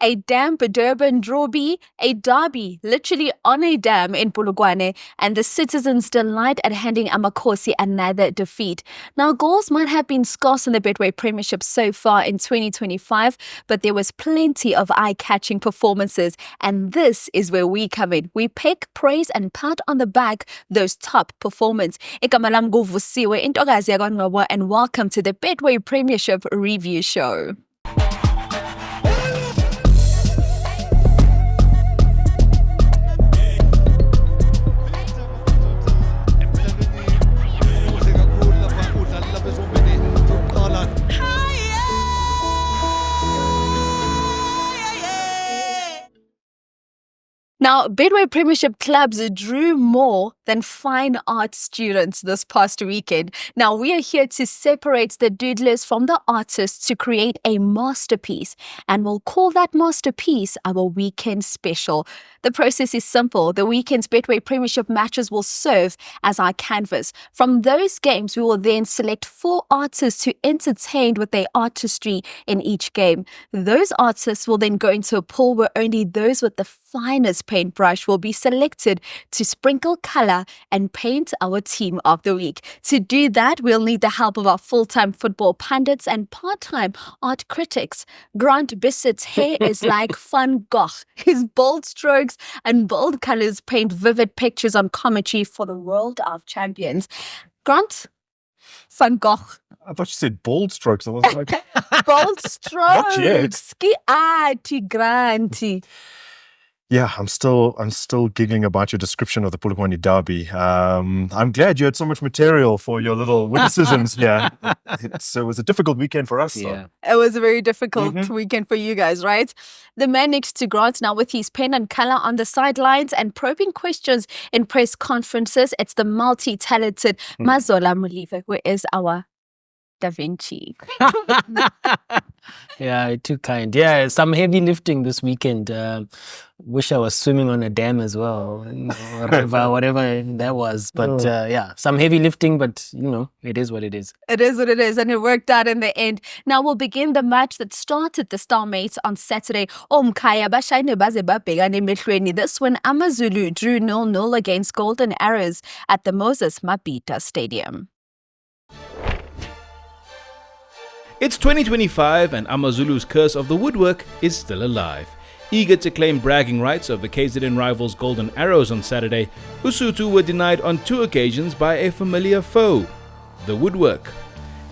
a dam Durban Droby, a derby literally on a dam in Polokwane, and the citizens' delight at handing Amakhosi another defeat. Now, goals might have been scarce in the Betway Premiership so far in 2025, but there was plenty of eye-catching performances, and this is where we come in. We pick, praise, and pat on the back those top performers. Igama lami nguVusiwe Intokazi yakwaNgqobo, and welcome to the Betway Premiership Review Show. Now, Betway Premiership clubs drew more than fine art students this past weekend. Now, we are here to separate the doodlers from the artists to create a masterpiece, and we'll call that masterpiece our weekend special. The process is simple. The weekend's Betway Premiership matches will serve as our canvas. From those games, we will then select 4 artists who entertained with their artistry in each game. Those artists will then go into a pool where only those with the finest paintbrush will be selected to sprinkle color and paint our team of the week. To do that, we'll need the help of our full-time football pundits and part-time art critics. Grant Bissett's hair is like Van Gogh. His bold strokes and bold colors paint vivid pictures on commentary for the world of champions. Grant, Van Gogh. I thought you said bold strokes. I was like, bold strokes. Not yet. Granty. Yeah, I'm still giggling about your description of the Polokwane derby. I'm glad you had so much material for your little witticisms here. It was a difficult weekend for us. Yeah. So. It was a very difficult weekend for you guys, right? The man next to Grant now with his pen and color on the sidelines and probing questions in press conferences. It's the multi-talented Mazola Mulive, who is our Da Vinci. Yeah, too kind. Yeah, some heavy lifting this weekend. Wish I was swimming on a dam as well, whatever that was. But yeah, some heavy lifting, but it is what it is. It is what it is, and it worked out in the end. Now we'll begin the match that started the Starmates on Saturday. This one, AmaZulu drew 0-0 against Golden Arrows at the Moses Mabhida Stadium. It's 2025 and AmaZulu's curse of the woodwork is still alive. Eager to claim bragging rights over KZN rivals Golden Arrows on Saturday, Usuthu were denied on 2 occasions by a familiar foe, the woodwork.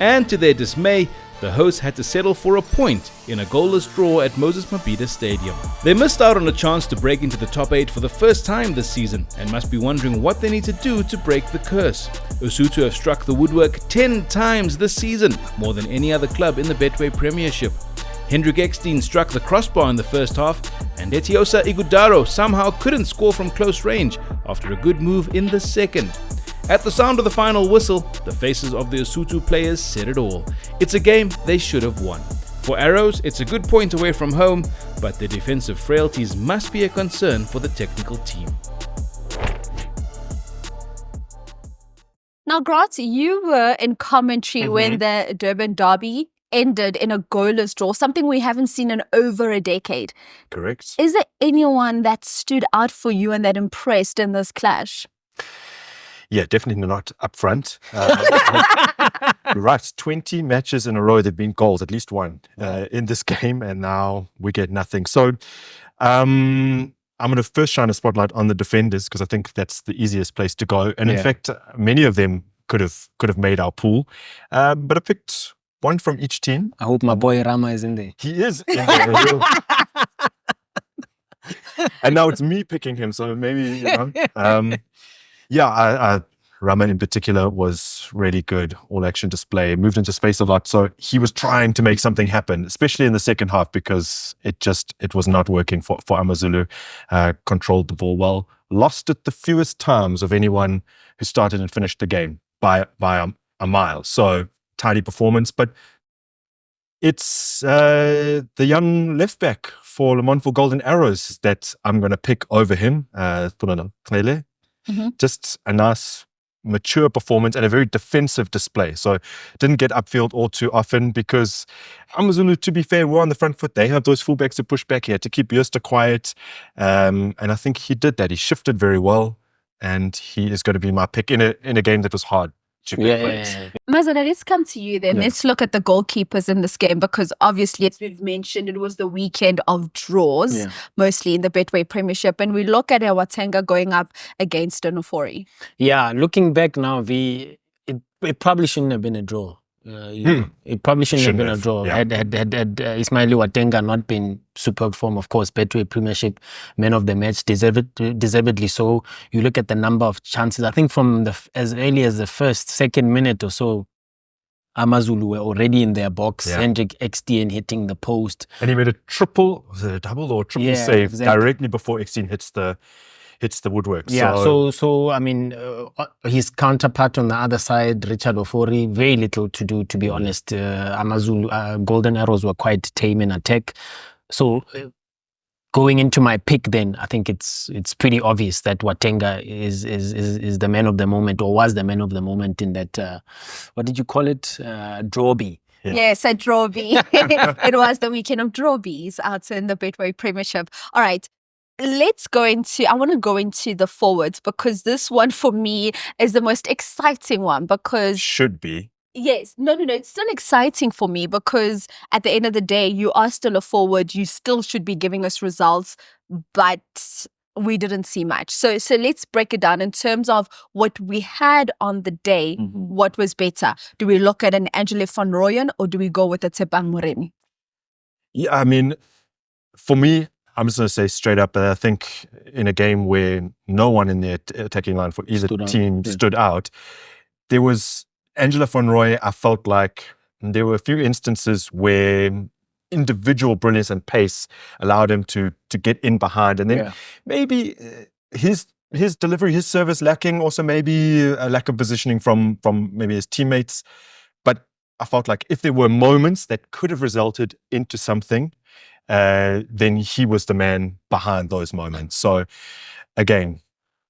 And to their dismay, the hosts had to settle for a point in a goalless draw at Moses Mabhida Stadium. They missed out on a chance to break into the top 8 for the first time this season and must be wondering what they need to do to break the curse. Usuthu have struck the woodwork 10 times this season, more than any other club in the Betway Premiership. Hendrik Ekstein struck the crossbar in the first half, and Etiosa Igudaro somehow couldn't score from close range after a good move in the second. At the sound of the final whistle, the faces of the Usuthu players said it all. It's a game they should have won. For Arrows, it's a good point away from home, but their defensive frailties must be a concern for the technical team. Now, Grant, you were in commentary when the Durban derby ended in a goalless draw, something we haven't seen in over a decade. Correct. Is there anyone that stood out for you and that impressed in this clash? Yeah, definitely not up front. Right, 20 matches in a row, there've been goals, at least one in this game, and now we get nothing. So I'm going to first shine a spotlight on the defenders because I think that's the easiest place to go. And in fact, many of them could have made our pool. But I picked one from each team. I hope my boy Rama is in there. He is in there. And now it's me picking him, so maybe, Rama in particular was really good. All action display, moved into space a lot. So he was trying to make something happen, especially in the second half, because it was not working for AmaZulu. Controlled the ball well, lost it the fewest times of anyone who started and finished the game by a mile. So tidy performance, but it's the young left back for Golden Arrows that I'm going to pick over him, Just a nice mature performance and a very defensive display. So didn't get upfield all too often because AmaZulu, to be fair, were on the front foot. They have those fullbacks to push back. He had to keep Jooste quiet. And I think he did that. He shifted very well. And he is going to be my pick in a game that was hard. Mazola, let's come to you then. Let's look at the goalkeepers in this game because obviously, as we've mentioned, it was the weekend of draws, mostly in the Betway Premiership. And we look at Watenga going up against Donofori. Yeah, looking back now, it probably shouldn't have been a draw. It probably shouldn't have been a draw. Had Ismaili Watenga not been superb form, of course, Betway Premiership man of the match, deservedly so. You look at the number of chances. I think from as early as the second minute or so, AmaZulu were already in their box. Hendrik XTN hitting the post. And he made a double or triple save directly before XTN hits the woodwork. Yeah, so I mean, his counterpart on the other side, Richard Ofori, very little to do, to be honest. AmaZulu, Golden Arrows were quite tame in attack. So going into my pick then, I think it's pretty obvious that Watenga is the man of the moment, or was the man of the moment in that, what did you call it? Drawby. Yes, a drawby. It was the weekend of drawbies out in the Betway Premiership. All right. I want to go into the forwards because this one for me is the most exciting one because... Should be. Yes. No. It's still exciting for me because at the end of the day, you are still a forward. You still should be giving us results, but we didn't see much. So let's break it down in terms of what we had on the day. What was better? Do we look at an Angelo van Rooyen or do we go with a Tshepang Moremi? Yeah, I mean, for me, I'm just going to say straight up that I think in a game where no one in the attacking line for either team stood out, there was Angelo van Rooyen. I felt like there were a few instances where individual brilliance and pace allowed him to get in behind. And then maybe his delivery, his service lacking, also maybe a lack of positioning from maybe his teammates. But I felt like if there were moments that could have resulted into something, then he was the man behind those moments. So again,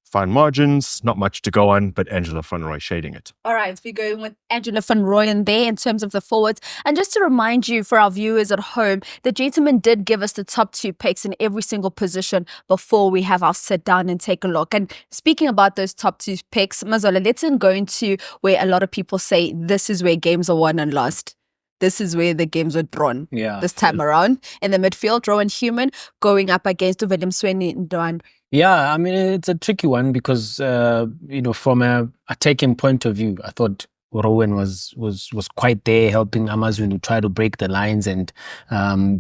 fine margins, not much to go on, but Angelo van Rooyen shading it. All right, we're going with Angelo van Rooyen there in terms of the forwards. And just to remind you, for our viewers at home, the gentleman did give us the top 2 picks in every single position before we have our sit down and take a look. And speaking about those top 2 picks, Mazola, let's then go into where a lot of people say this is where games are won and lost. This is where the games were drawn this time around. In the midfield, Rowan Human going up against Sweni Ndwan. Yeah, I mean, it's a tricky one because, from a attacking point of view, I thought Rowan was quite there helping AmaZulu try to break the lines and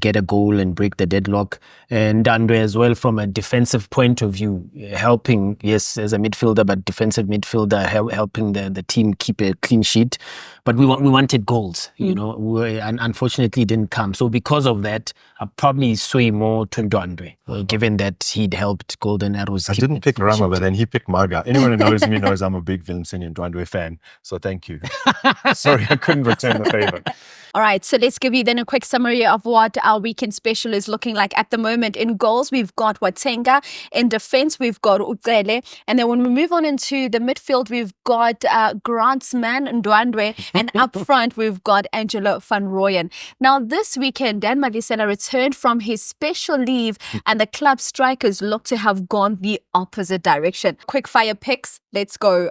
get a goal and break the deadlock. And Ndwandwe as well from a defensive point of view, helping, yes, as a midfielder, but defensive midfielder, helping the team keep a clean sheet. But we wanted goals, and unfortunately it didn't come. So because of that, I probably sway more to Ndwandwe, given that he'd helped Golden Arrows. I didn't pick Rama, but then he picked Marga. Anyone who knows me knows I'm a big Vincent Ndwandwe fan. So thank you. Sorry, I couldn't return the favor. All right, so let's give you then a quick summary of what our weekend special is looking like at the moment. In goals, we've got Watenga. In defense, we've got Ucele. And then when we move on into the midfield, we've got Grant's man, Ndwandwe. And up front, we've got Angelo van Rooyen. Now, this weekend, Dan Madlisela returned from his special leave and the club strikers look to have gone the opposite direction. Quick fire picks. Let's go.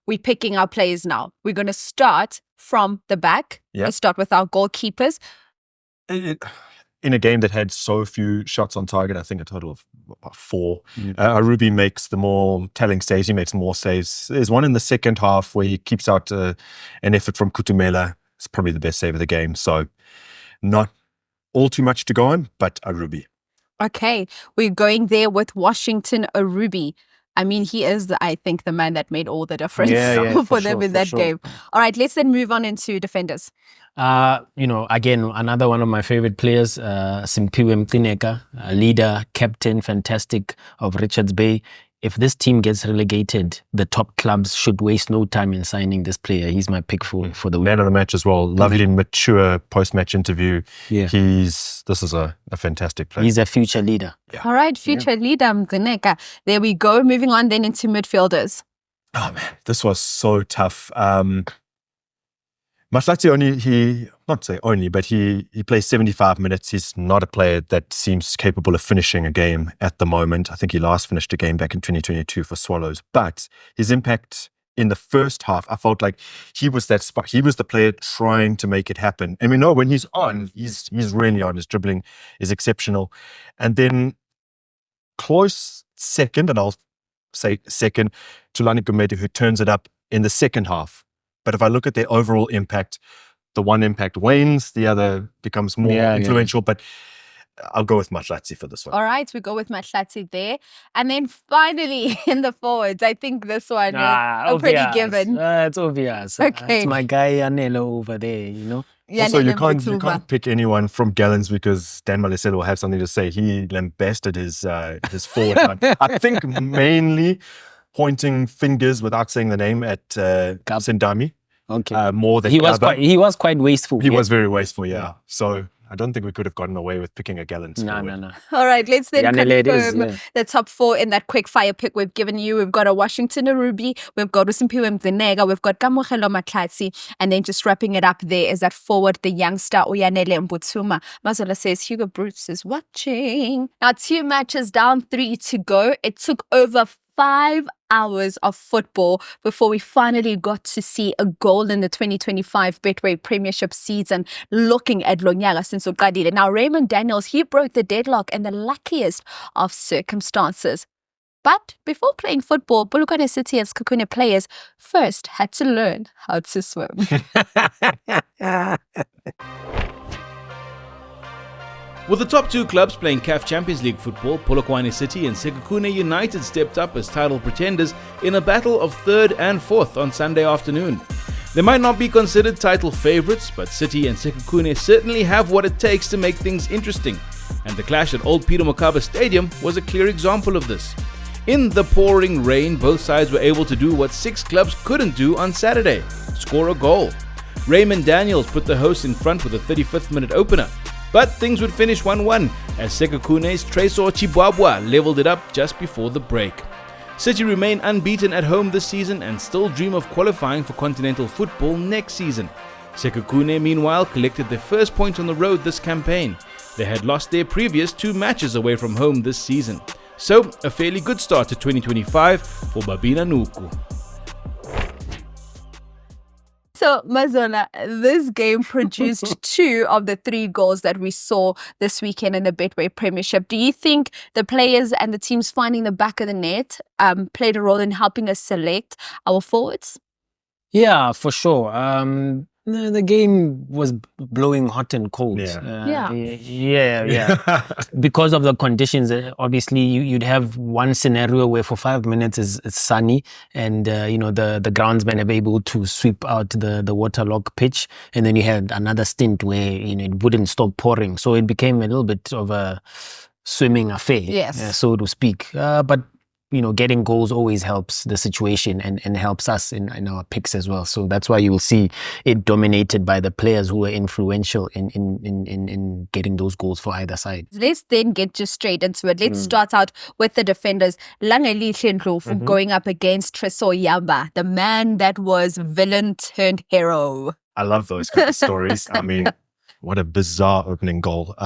We're picking our players now. We're going to start from the back. Let's start with our goalkeepers. In a game that had so few shots on target, I think a total of about 4. Ruby makes the more telling saves. He makes more saves. There's one in the second half where he keeps out an effort from Kutumela. It's probably the best save of the game. So not all too much to go on, but Ruby. Okay, we're going there with Washington Ruby. I mean, he is, I think, the man that made all the difference for them in that game. All right, let's then move on into defenders. Again, another one of my favorite players, Simpiwe Mtineka, leader, captain, fantastic of Richards Bay. If this team gets relegated, the top clubs should waste no time in signing this player. He's my pick for the man of the match as well. Lovely, mature post-match interview. Yeah. This is a fantastic player. He's a future leader. Yeah. All right, future leader Mtineka. There we go. Moving on then into midfielders. Oh man, this was so tough. Mahlati he plays 75 minutes. He's not a player that seems capable of finishing a game at the moment. I think he last finished a game back in 2022 for Swallows. But his impact in the first half, I felt like he was that spot. He was the player trying to make it happen. And we know when he's on, he's really on. His dribbling is exceptional. And then close second, and I'll say second, Tulani Gumede, who turns it up in the second half. But if I look at their overall impact, the one impact wanes, the other becomes more influential. But I'll go with Mahlati for this one. All right, we go with Mahlati there. And then finally, in the forwards, I think this one is a pretty given. It's obvious. Okay. It's my guy Yanelo over there, you know. Also, you can't pick anyone from Gallants because Dan Malesela will have something to say. He lambasted his forward line. I think mainly pointing fingers without saying the name at Sendami. Okay. More than he was quite wasteful. He was very wasteful, yeah. So I don't think we could have gotten away with picking a Gallants forward. No. All right, let's then confirm the top four in that quick fire pick we've given you. We've got a Washington Ruby, we've got Usimpiwe Mzenega, we've got Kamohelo Mahlati, and then just wrapping it up there is that forward, the youngster Uyanele Mbutsuma. Mazola says Hugo Bruce is watching. Now 2 matches down, 3 to go. It took over 5 hours of football before we finally got to see a goal in the 2025 Betway Premiership season, looking at Lonyaka since uqalile. Now, Raymond Daniels, he broke the deadlock in the luckiest of circumstances. But before playing football, Polokwane City and Sekhukhune players first had to learn how to swim. With the top 2 clubs playing CAF Champions League football, Polokwane City and Sekhukhune United stepped up as title pretenders in a battle of 3rd and 4th on Sunday afternoon. They might not be considered title favourites, but City and Sekhukhune certainly have what it takes to make things interesting. And the clash at Old Peter Mokaba Stadium was a clear example of this. In the pouring rain, both sides were able to do what 6 clubs couldn't do on Saturday: score a goal. Raymond Daniels put the hosts in front with a 35th minute opener. But things would finish 1-1 as Sekhukune's Tresor Chibwabwa levelled it up just before the break. City remain unbeaten at home this season and still dream of qualifying for continental football next season. Sekhukhune, meanwhile, collected their first point on the road this campaign. They had lost their previous 2 matches away from home this season. So, a fairly good start to 2025 for Babina Nuku. So, Mazola, this game produced 2 of the 3 goals that we saw this weekend in the Betway Premiership. Do you think the players and the teams finding the back of the net played a role in helping us select our forwards? Yeah, for sure. The game was blowing hot and cold. Yeah. Because of the conditions, obviously you'd have one scenario where for 5 minutes it's sunny and the groundsmen are able to sweep out the waterlogged pitch, and then you had another stint where it wouldn't stop pouring, so it became a little bit of a swimming affair, so to speak. But getting goals always helps the situation and helps us in our picks as well. So that's why you will see it dominated by the players who were influential in getting those goals for either side. Let's then get just straight into it. Let's start out with the defenders. Langelihle Ndlovu going up against Tresor Yamba, the man that was villain turned hero. I love those kind of stories. I mean, what a bizarre opening goal.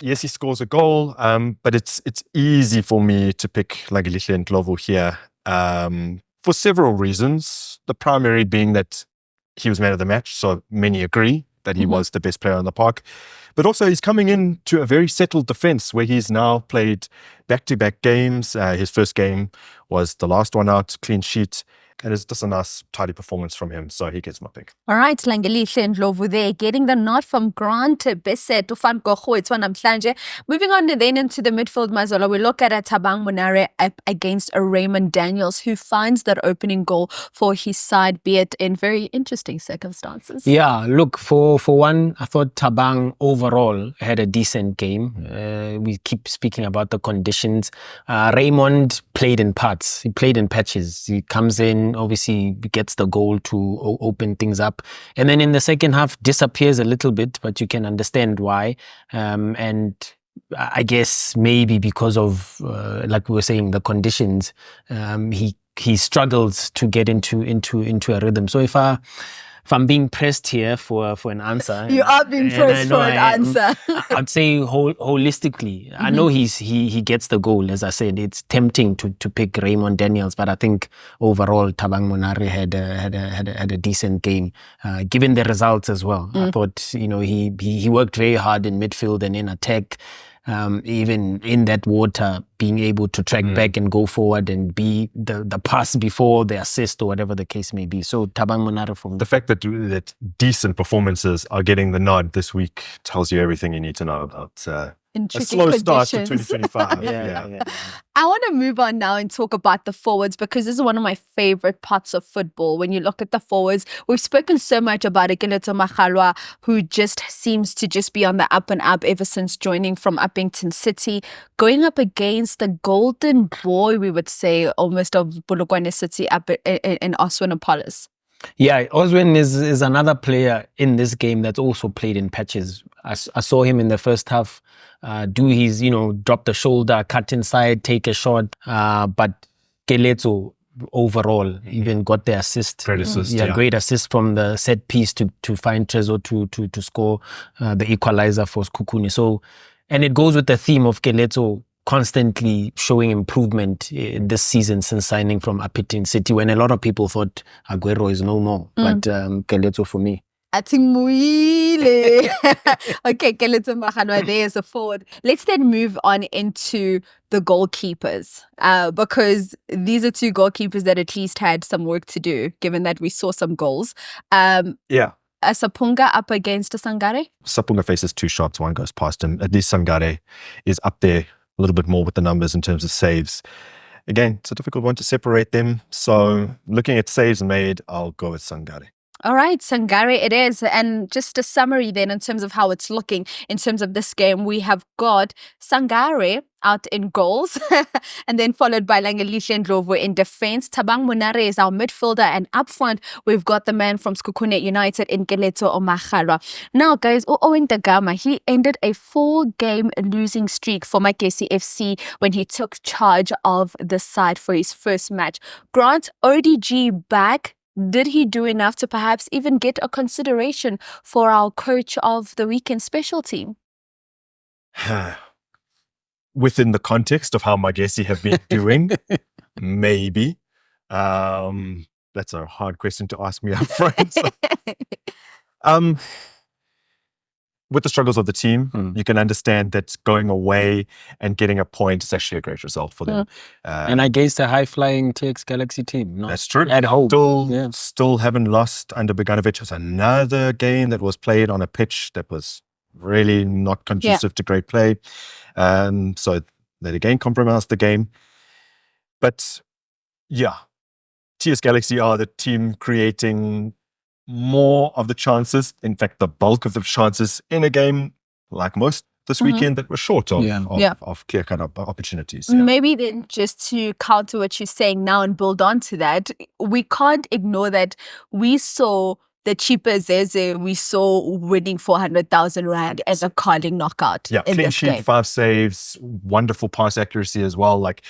Yes, he scores a goal, but it's easy for me to pick Langelihle Ndlovu here for several reasons. The primary being that he was man of the match, so many agree that he was the best player on the park. But also he's coming into a very settled defense where he's now played back-to-back games. His first game was the last one out, clean sheet. And it's just a nice, tidy performance from him, so he gets my pick. All right, Langelihle Ndlovu there, getting the nod from Grant Besset, Ufan Gogo, it's one Namhlanje. Moving on then into the midfield, Mazola, we look at a Thabang Monare up against a Raymond Daniels, who finds that opening goal for his side, be it in very interesting circumstances. Yeah, look, for one, I thought Thabang overall had a decent game. We keep speaking about the conditions. Raymond played in parts. He played in patches. He comes in, obviously gets the goal to open things up, and then in the second half disappears a little bit, but you can understand why. And I guess maybe because of like we were saying, the conditions, he he struggles to get into a rhythm. So if I'm being pressed here for an answer, You are being pressed for an answer. I'd say holistically. I know he gets the goal. As I said, it's tempting to pick Raymond Daniels, but I think overall Thabang Monare had a decent game, given the results as well. I thought he worked very hard in midfield and in attack. Even in that water, being able to track back and go forward and be the pass before the assist or whatever the case may be. So Thabang Monare from The fact that decent performances are getting the nod this week tells you everything you need to know about In a tricky slow start to conditions. 2025. yeah. I want to move on now and talk about the forwards, because this is one of my favorite parts of football. When you look at the forwards, we've spoken so much about Ekeleto Makgalwa, who just seems to just be on the up and up ever since joining from Uppington City, going up against the golden boy, we would say, almost of Polokwane City up in Oswanapolis. Yeah, Oswin is another player in this game that's also played in patches. I saw him in the first half do his, drop the shoulder, cut inside, take a shot. But Keleto overall even got the assist. Great assist, Great assist from the set piece to find Trezo to score the equalizer for Sekhukhune. So, and it goes with the theme of Keleto constantly showing improvement this season since signing from Uppington City, when a lot of people thought Aguero is no more. But Keleto for me. Atingmuile. Okay, Keleto Makgalwa there is a forward. Let's then move on into the goalkeepers, because these are two goalkeepers that at least had some work to do, given that we saw some goals. Sapunga up against Sangare. Sapunga faces 2 shots, one goes past him. At least Sangare is up there a little bit more with the numbers in terms of saves. Again, it's a difficult one to separate them. So looking at saves made, I'll go with Sangare. All right, Sangare it is. And just a summary then in terms of how it's looking in terms of this game, we have got Sangare out in goals and then followed by Langelihle Ndlovu in defense. Thabang Monare is our midfielder, and up front we've got the man from Sekhukhune United in Keleto Makgalwa. Now guys, Owen Dagama, he ended a 4-game losing streak for Makesi FC when he took charge of the side for his first match. Grant, ODG back. Did he do enough to perhaps even get a consideration for our coach of the weekend special team? Within the context of how Magesi have been doing, maybe. That's a hard question to ask me up front. With the struggles of the team, you can understand that going away and getting a point is actually a great result for them. And against a high-flying TX Galaxy team. That's true. At home. Still haven't lost under Bogdanovic. It was another game that was played on a pitch that was really not conducive to great play. So that again compromised the game. But yeah, TS Galaxy are the team creating more of the chances, in fact the bulk of the chances in a game like most this weekend that were short of clear-cut opportunities. Maybe then, just to counter what you're saying now and build on to that, we can't ignore that we saw the cheaper Zeze, we saw winning 400,000 Rand as a carding knockout in clean this sheet, game. 5 saves, wonderful pass accuracy as well. Like,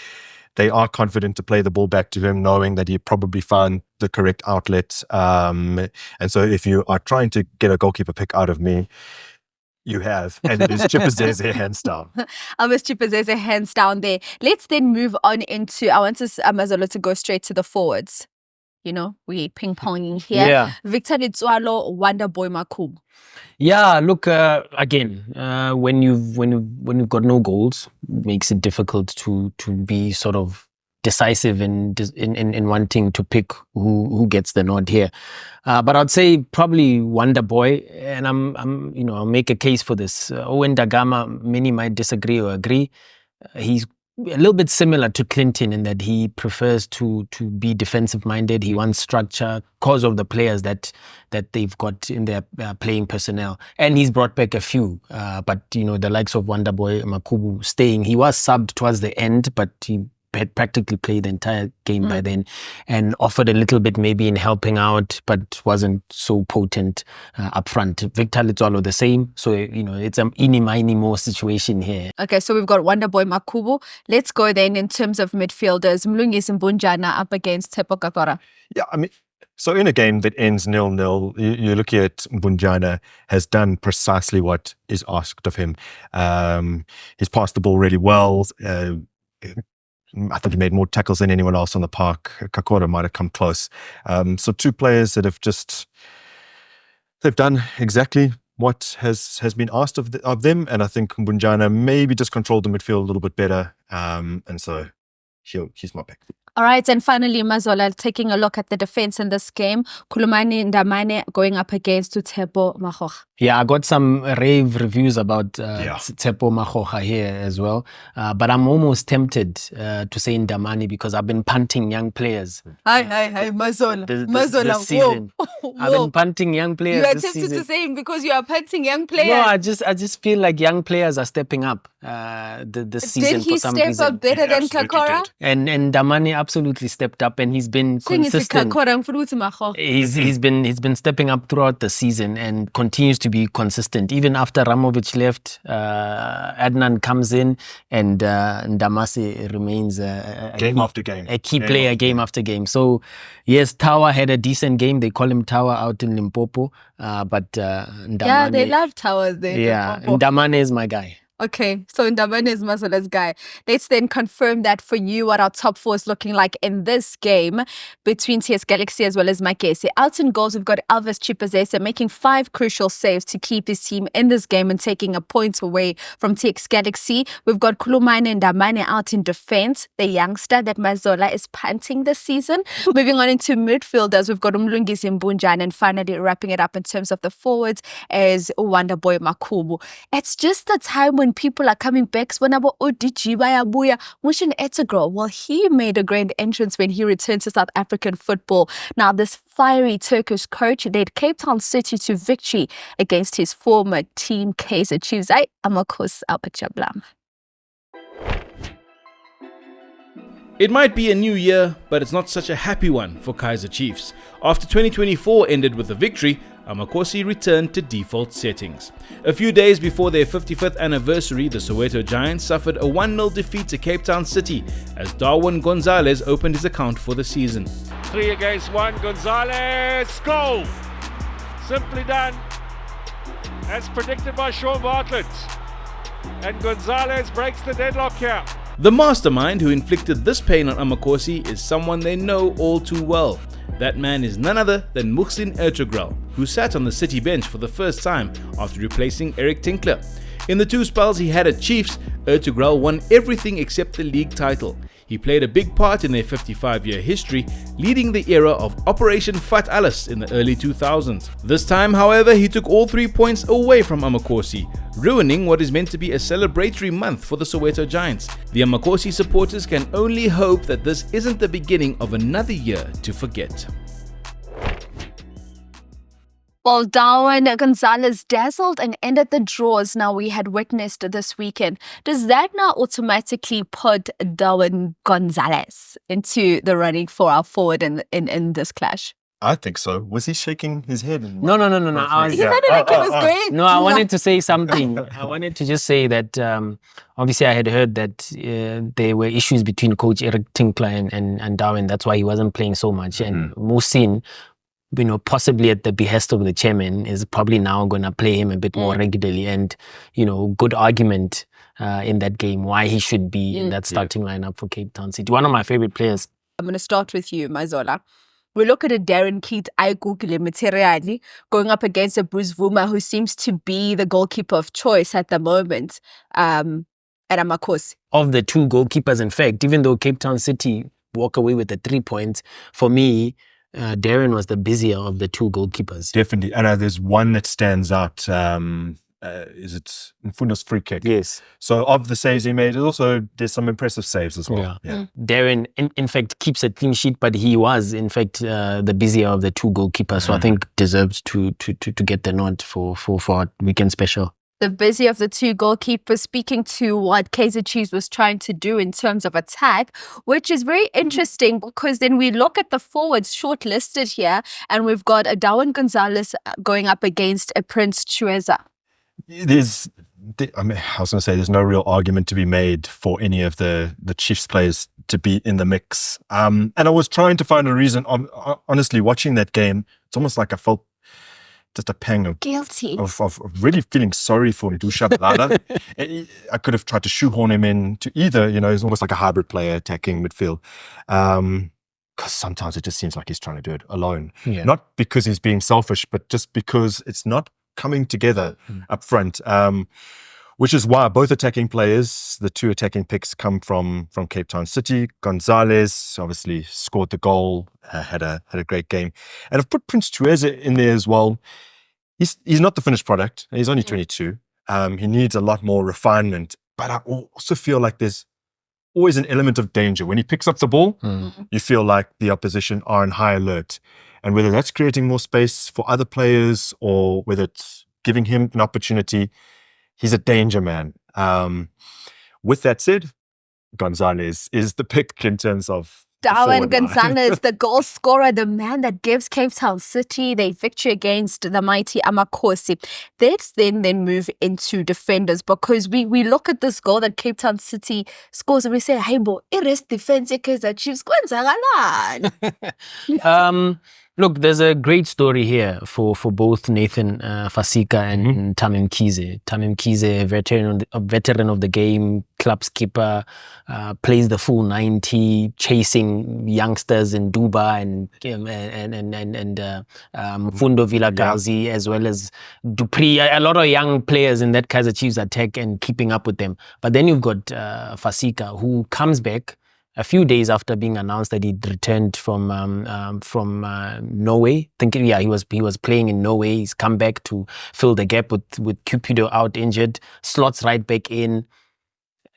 they are confident to play the ball back to him, knowing that he probably found the correct outlet. And so if you are trying to get a goalkeeper pick out of me, you have. And it is Chipazeze hands down. Almost Chipazeze hands down there. Let's then move on into, I want Amazolo to go straight to the forwards. We ping-ponging here. Yeah. Victor Nitswalo, Wonder Boy Makhubu. Yeah, look, again, when you've got no goals, it makes it difficult to be sort of decisive in wanting to pick who gets the nod here. But I'd say probably Wonder Boy, and I'll make a case for this. Owen Dagama, many might disagree or agree. He's a little bit similar to Clinton in that he prefers to be defensive minded. He wants structure because of the players that they've got in their playing personnel, and he's brought back a few. But the likes of Wonderboy Makhubu staying. He was subbed towards the end, but he had practically played the entire game by then, and offered a little bit maybe in helping out, but wasn't so potent up front. Victor Letswalo the same. So, it's an eeny more situation here. Okay, so we've got Wonderboy Makubu. Let's go then in terms of midfielders. Mlungisi Mbunjana up against Tepo Kakora. Yeah, I mean, so in a game that ends 0-0, you're looking at Mbunjana has done precisely what is asked of him. He's passed the ball really well. I think he made more tackles than anyone else on the park. Kakora might have come close. So two players that have they've done exactly what has been asked of them. And I think Mbunjana maybe just controlled the midfield a little bit better. And so he's my pick. All right, and finally, Mazola, taking a look at the defense in this game. Khulumani Ndamane going up against Tshepo Makgokga. Yeah, I got some rave reviews about Tshepo Makgokga here as well. But I'm almost tempted to say Ndamane because I've been punting young players. Hi, Mazola. Mazola, this season. Whoa. I've been punting young players. You are this tempted season. to say him because you are punting young players. No, I just feel like young players are stepping up this season for some reason. Did he step up better than Kakora? And Ndamane absolutely stepped up, and he's been consistent. He's been stepping up throughout the season and continues to be consistent. Even after Ramovic left, Adnan comes in, and Ndamase remains a key player game after game. So yes, Tawa had a decent game. They call him Tawa out in Limpopo, but Ndamane, yeah, they love Towers there. Yeah, Ndamane is my guy. Okay, so Ndamane is Mazola's guy. Let's then confirm that for you what our top four is looking like in this game between TS Galaxy as well as Makese. Out in goals, we've got Elvis Chipazesa making 5 crucial saves to keep his team in this game and taking a point away from TX Galaxy. We've got Khulumani Ndamane out in defense, the youngster that Mazola is punting this season. Moving on into midfielders, we've got Mlungisi Mbunjana, and finally wrapping it up in terms of the forwards is Wonderboy Makubu. It's just the time when people are coming back. When about ODG Bayabuya, Mushin Etegro, well, he made a grand entrance when he returned to South African football. Now, this fiery Turkish coach led Cape Town City to victory against his former team, Kaizer Chiefs. Amakos Alpachablam. It might be a new year, but it's not such a happy one for Kaizer Chiefs. After 2024 ended with a victory, Amakosi returned to default settings. A few days before their 55th anniversary, the Soweto Giants suffered a 1-0 defeat to Cape Town City as Darwin Gonzalez opened his account for the season. 3 against 1, Gonzalez, goal! Simply done, as predicted by Sean Bartlett. And Gonzalez breaks the deadlock here. The mastermind who inflicted this pain on Amakosi is someone they know all too well. That man is none other than Muhsin Ertugrul, who sat on the City bench for the first time after replacing Eric Tinkler. In the 2 spells he had at Chiefs, Ertugrul won everything except the league title. He played a big part in their 55-year history, leading the era of Operation Fat Alice in the early 2000s. This time, however, he took all 3 points away from Amakosi, ruining what is meant to be a celebratory month for the Soweto Giants. The Amakosi supporters can only hope that this isn't the beginning of another year to forget. Well, Darwin Gonzalez dazzled and ended the draws now we had witnessed this weekend. Does that now automatically put Darwin Gonzalez into the running for our forward in this clash? I think so. Was he shaking his head? No. I wanted to say something. I wanted to just say that obviously I had heard that there were issues between Coach Eric Tinkler and Darwin. That's why he wasn't playing so much. And Muhsin, possibly at the behest of the chairman, is probably now going to play him a bit more regularly. And, good argument in that game why he should be in that starting lineup for Cape Town City. One of my favorite players. I'm going to start with you, Mazola. We look at a Darren Keat Materiali going up against a Bruce Vuma, who seems to be the goalkeeper of choice at the moment at Amakosi. Of the 2 goalkeepers, in fact, even though Cape Town City walk away with the 3 points, for me, Darren was the busier of the 2 goalkeepers. Definitely. And there's one that stands out. Is it Mfundo's free kick? Yes. So of the saves he made, there's some impressive saves as well. Yeah. Darren, in fact, keeps a clean sheet, but he was, in fact, the busier of the 2 goalkeepers. So I think deserves to get the nod for our weekend special. The busy of the two goalkeepers, speaking to what Kaizer Chiefs was trying to do in terms of attack, which is very interesting because then we look at the forwards shortlisted here, and we've got a Darwin Gonzalez going up against a Prince Chueza. I was going to say there's no real argument to be made for any of the Chiefs players to be in the mix. And I was trying to find a reason. Honestly, watching that game, it's almost like I felt just a pang of Guilty. Of really feeling sorry for Ndusha Balada. I could have tried to shoehorn him into either, he's almost like a hybrid player attacking midfield. Because sometimes it just seems like he's trying to do it alone. Yeah. Not because he's being selfish, but just because it's not coming together up front. Which is why both attacking players, the two attacking picks, come from Cape Town City. Gonzalez obviously scored the goal, had a great game. And I've put Prince Chueza in there as well. He's not the finished product. He's only 22. He needs a lot more refinement. But I also feel like there's always an element of danger. When he picks up the ball, you feel like the opposition are on high alert. And whether that's creating more space for other players or whether it's giving him an opportunity, he's a danger man. With that said, Gonzalez is the pick in terms of Darwin Gonzalez, the goal scorer, the man that gives Cape Town City their victory against the mighty Amakhosi. Let's then move into defenders, because we look at this goal that Cape Town City scores and we say, hey, bo, rest defense Kaizer Chiefs. Look, there's a great story here for both Nathan Fasika and Tamim Kize. Tamim Kize, a veteran of the game, club skipper, plays the full 90, chasing youngsters in Duba and Mfundo Vilakazi, as well as Dupree. A lot of young players in that Kaizer Chiefs attack and keeping up with them. But then you've got Fasika, who comes back a few days after being announced that he'd returned from Norway. He was playing in Norway. He's come back to fill the gap with Cupido out injured. Slots right back in.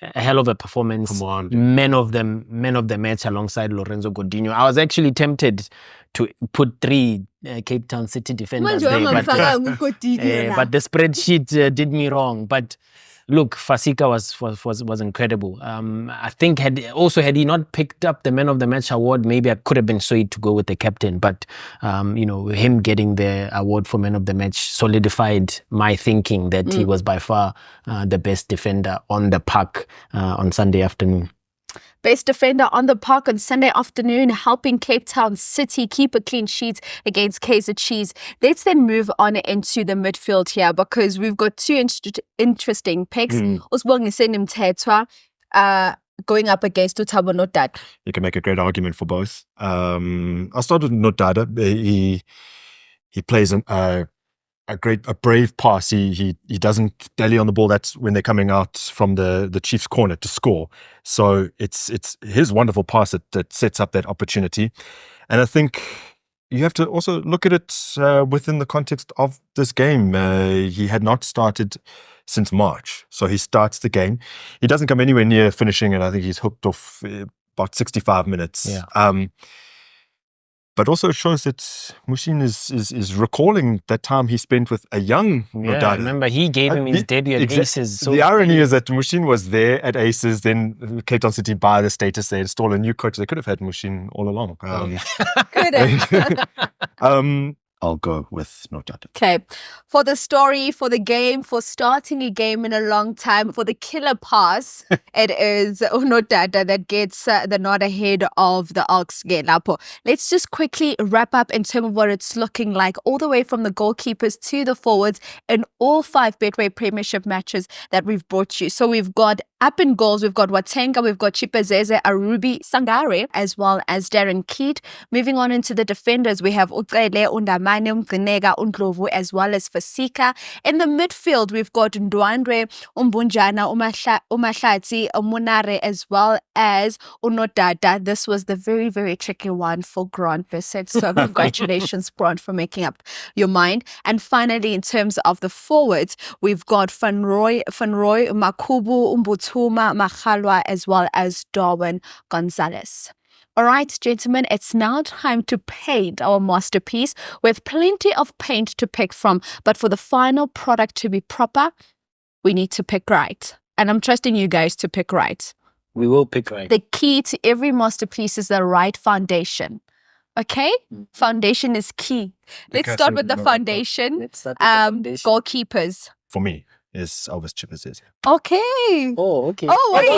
A hell of a performance. Man of the match alongside Lorenzo Godinho. I was actually tempted to put 3 Cape Town City defenders there, but the spreadsheet did me wrong. But look, Fasika was incredible. I think had he not picked up the Man of the Match award, maybe I could have been swayed to go with the captain. But him getting the award for Man of the Match solidified my thinking that he was by far the best defender on the park on Sunday afternoon. Best defender on the park on Sunday afternoon, helping Cape Town City keep a clean sheet against Kaizer Chiefs. Let's then move on into the midfield here, because we've got 2 interesting picks. Usibongiseni Mthethwa going up against Thabo Nodada. You can make a great argument for both. I'll start with Nodada. He plays a brave pass. He doesn't dally on the ball. That's when they're coming out from the Chiefs' corner to score. So it's his wonderful pass that sets up that opportunity. And I think you have to also look at it within the context of this game. He had not started since March, so he starts the game. He doesn't come anywhere near finishing, and I think he's hooked off about 65 minutes. Yeah. But also shows that Mushin is recalling that time he spent with a young Nodada. I remember he gave him his debut at Aces. So the irony is that Mushin was there at Aces, then Cape Town City buy the status, they install a new coach. They could have had Mushin all along. Could have. I'll go with Nodada. Okay. For the story, for the game, for starting a game in a long time, for the killer pass, it is Nodada that gets the nod ahead of the Ox Gelapo. Let's just quickly wrap up in terms of what it's looking like, all the way from the goalkeepers to the forwards in all 5 Betway Premiership matches that we've brought you. So we've got up in goals, we've got Watenga, we've got Chipezeze, Arubi, Sangare, as well as Darren Keat. Moving on into the defenders, we have Ucele, Undamane, Umgcineka, Undlovu, as well as Fasika. In the midfield, we've got Ndwandwe, Umbunjana, Umahlati, Munare, as well as Unodada. This was the very, very tricky one for Grant Bissett. So congratulations, Grant, for making up your mind. And finally, in terms of the forwards, we've got Van Roy, Makubu, Umbutuma, Makhalwa, as well as Darwin Gonzalez. All right, gentlemen, it's now time to paint our masterpiece with plenty of paint to pick from. But for the final product to be proper, we need to pick right. And I'm trusting you guys to pick right. We will pick right. The key to every masterpiece is the right foundation. Okay? Foundation is key. Let's Okay, start so with the no, foundation. Let's start with the foundation. Goalkeepers. For me, is Elvis Chipazeze. Okay. Oh, okay. Oh, wait.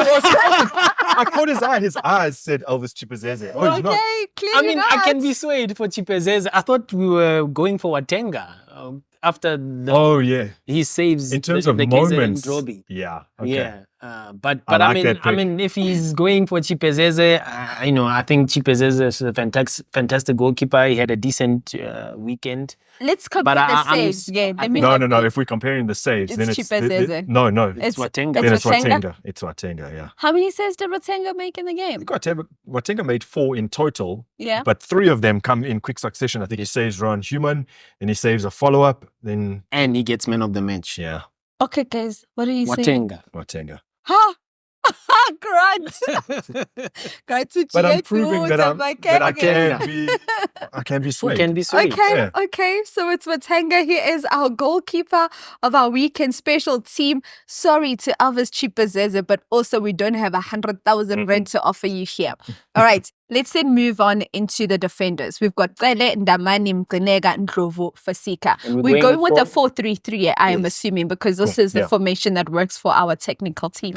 I caught his eye. His eyes said Elvis Chipazeze. Oh, he's not. Okay, clearly I mean, not. I can be swayed for Chipazeze. I thought we were going for Watenga after Oh, yeah. he saves In terms the of KZN moments. Droby. Yeah. Okay. Yeah, but I like I that pick. mean, if he's going for Chipazeze, I think Chipazeze is a fantastic goalkeeper. He had a decent weekend. Let's compare But the I'm saves. Yeah, let me No, help no, no. you. If we're comparing the saves, It's then it's Chipazeze. No, no. It's Watenga. Then It's it's Watenga. Watenga. It's Watenga, yeah. How many saves did Ratenga make in the game? Watenga made 4 in total, Yeah. but 3 of them come in quick succession. I think he saves Ron Human, then he saves a follow-up, then, And he gets man of the match. yeah, Okay, guys, what are you saying? Watenga. Watenga. Huh? Grant. Grant to But I'm cheer proving towards that a I Makenga. can be He swayed. can be swayed. Okay, Yeah. okay. So it's Watenga. He is our goalkeeper of our weekend special team. Sorry to Elvis Chipazeze, but also we don't have 100,000 rand to offer you here. All right, let's then move on into the defenders. We've got Cele, Ndamani, Mgcinega, Ndlovu, Fasika. And We're going with the for- 4-3-3, I am assuming, because this is the Yeah. formation that works for our technical team.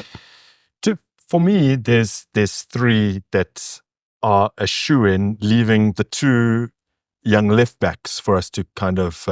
For me, there's 3 that are a shoo-in, leaving the 2 young left backs for us to kind of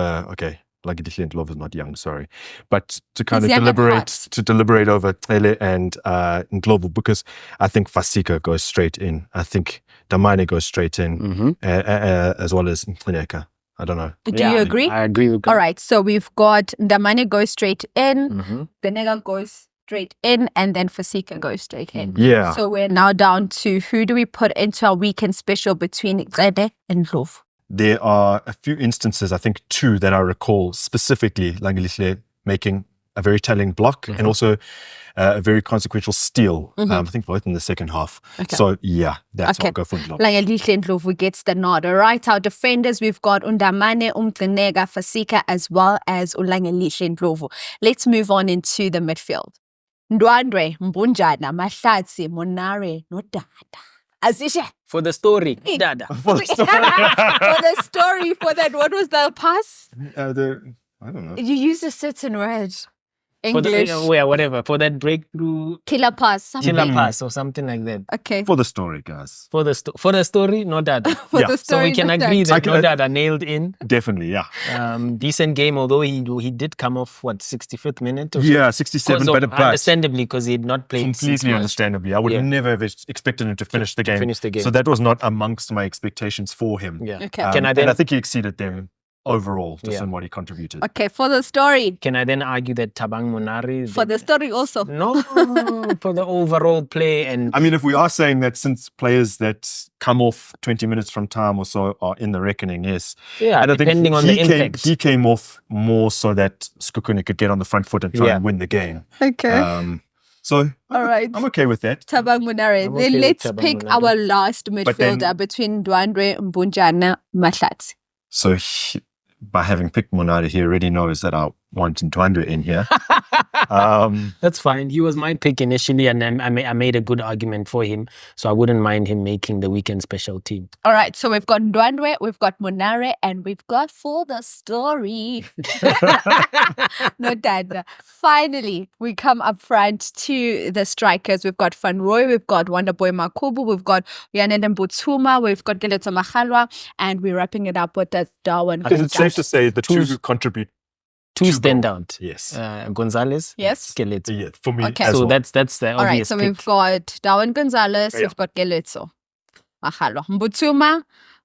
like Love is not young, sorry, but to kind He's of young at heart. deliberate over Tele and Ndlovu, because I think Fasika goes straight in. I think Damane goes straight in, Mhm. as well as Mgcinega. I don't know. Do Yeah, you agree? I agree with All right, so we've got Ndamane goes straight in, Mhm. Mgcinega goes straight in, and then Fasika goes straight in. Yeah. So we're now down to who do we put into our weekend special between Cele and Ndlovu? There are a few instances, I think 2 that I recall specifically, Langelihle making a very telling block and also a very consequential steal. I think both in the second half. Okay. So yeah, that's Okay. I'll go for Ndlovu. Langelihle Ndlovu gets the nod. All right, our defenders, we've got Undamane, Mgcinega, Fasika, as well as Langelihle Ndlovu. Let's move on into the midfield. Ndwandwe, Mbunjana, Mahlatsi, Monare, Nodada. Azishe. For the story, Dada. For the story, for that, what was the pass? I don't know. You used a certain word. For the, English. whatever. For that breakthrough Killer pass. Something. killer pass or something like that. Okay. For the story, guys. For the story, no Dada. For Yeah. the So story. we can not agree that. that no Dada nailed in. Definitely, yeah. Decent game, although he did come off 65th minute or so. Yeah, 67, but understandably because he had not played completely understandably. I would Yeah. never have expected him to finish the game. finish the game. So that was not amongst my expectations for him. Yeah. Okay. Can I and then I think he exceeded them overall, just Yeah. in what he contributed. Okay, for the story. can I then argue that Tabang Monari For the story also. no for the overall play and I mean, if we are saying that since players that come off 20 minutes from time or so are in the reckoning, yes. yeah, And I think depending on the impact. he came off more so that Skukune could get on the front foot and try Yeah. and win the game. Okay. So All right. I'm okay with that. Tabang Munare. I'm Then okay with let's Tabang pick Munare. our last then- midfielder between Ndwandwe, Mbunjana, Mahlatsi. So by having picked Monari, he already knows that I want Ndwandwe in here. That's fine. He was my pick initially, and then I made a good argument for him, so I wouldn't mind him making the weekend special team. All right, so we've got Ndwandwe, we've got Munare, and we've got For the Story. No, Dad. Finally, we come up front to the strikers. We've got Van Roy, we've got Wonderboy Makubu, we've got Yanele Mbutsuma, we've got Geleto Mahalwa, and we're wrapping it up with the Darwin. Is it safe to say the 2 who contribute? Two Two standout. Yes. Gonzalez. Yes. Skeleton. Yeah, for me Okay. as So well. that's the All right, obvious so pick. we've got Darwin Gonzalez, Yeah. we've got Geleto Mahalwa, Mbutsuma,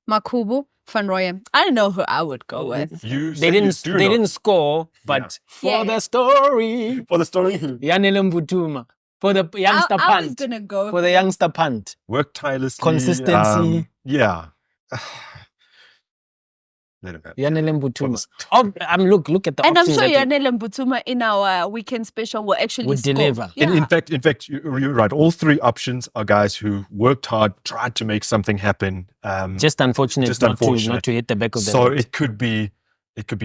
Makubu, Van Roy. I don't know who I would go with. You They said you didn't. do They know. didn't score, but for Yeah. the story, For the story, Yanele Mbutuma, for the youngster I was punt, going to go for the youngster punt. work tirelessly. Consistency. Yeah. Let him have it. Yanele Mbutuma. Oh, look at the And I'm options sure that Yanele Mbutuma in our weekend special will actually would score. deliver. Yeah. In fact, you're right. All 3 options are guys who worked hard, tried to make something happen. Just unfortunate, Just not unfortunate. to hit the back of the So net. it could be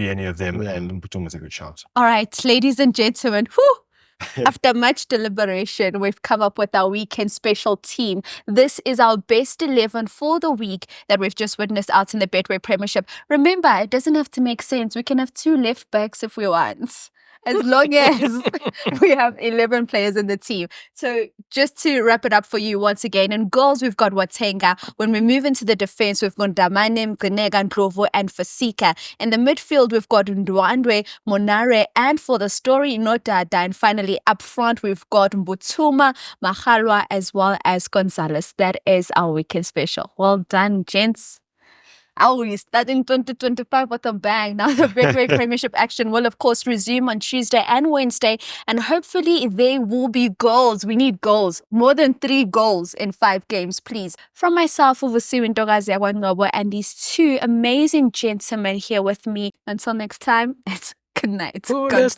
any of them, Yeah. and Mputuma's a good shout. All right, ladies and gentlemen, whew, After much deliberation, we've come up with our weekend special team. This is our best 11 for the week that we've just witnessed out in the Betway Premiership. Remember, it doesn't have to make sense. We can have 2 left backs if we want, as long as we have 11 players in the team. So just to wrap it up for you once again, in goals, we've got Watenga. When we move into the defense, we've got Damanim, Grenega, Ndlovu, and Fasika. In the midfield, we've got Ndwandwe, Monare, and for the story, Nodada. And finally, up front, we've got Mbutuma, Mahalwa, as well as Gonzalez. That is our weekend special. Well done, gents. We're starting 2025 with a bang. Now the Betway Premiership action will, of course, resume on Tuesday and Wednesday, and hopefully there will be goals. We need goals. More than 3 goals in 5 games, please. From myself, Uvusiwe Ntokazi Akwanqobo, and these 2 amazing gentlemen here with me. Until next time, it's good night. God bless.